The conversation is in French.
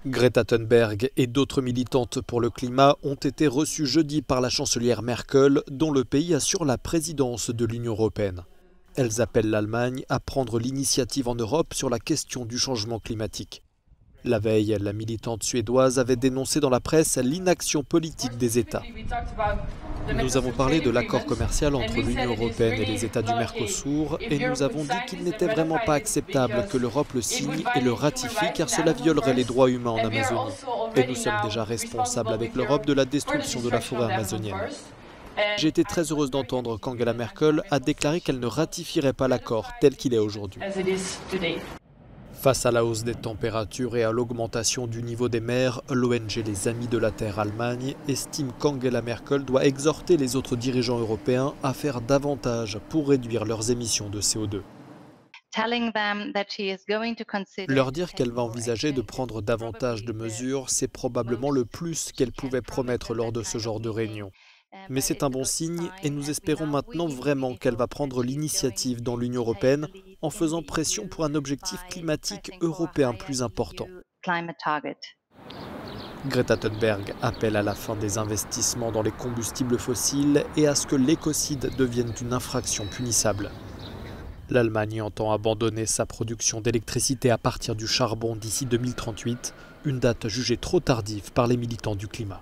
Greta Thunberg et d'autres militantes pour le climat ont été reçues jeudi par la chancelière Merkel, dont le pays assure la présidence de l'Union européenne. Elles appellent l'Allemagne à prendre l'initiative en Europe sur la question du changement climatique. La veille, la militante suédoise avait dénoncé dans la presse l'inaction politique des États. Nous avons parlé de l'accord commercial entre l'Union européenne et les États du Mercosur et nous avons dit qu'il n'était vraiment pas acceptable que l'Europe le signe et le ratifie car cela violerait les droits humains en Amazonie. Et nous sommes déjà responsables avec l'Europe de la destruction de la forêt amazonienne. J'ai été très heureuse d'entendre qu'Angela Merkel a déclaré qu'elle ne ratifierait pas l'accord tel qu'il est aujourd'hui. Face à la hausse des températures et à l'augmentation du niveau des mers, l'ONG Les Amis de la Terre Allemagne estime qu'Angela Merkel doit exhorter les autres dirigeants européens à faire davantage pour réduire leurs émissions de CO2. Leur dire qu'elle va envisager de prendre davantage de mesures, c'est probablement le plus qu'elle pouvait promettre lors de ce genre de réunion. Mais c'est un bon signe et nous espérons maintenant vraiment qu'elle va prendre l'initiative dans l'Union européenne en faisant pression pour un objectif climatique européen plus important. Greta Thunberg appelle à la fin des investissements dans les combustibles fossiles et à ce que l'écocide devienne une infraction punissable. L'Allemagne entend abandonner sa production d'électricité à partir du charbon d'ici 2038, une date jugée trop tardive par les militants du climat.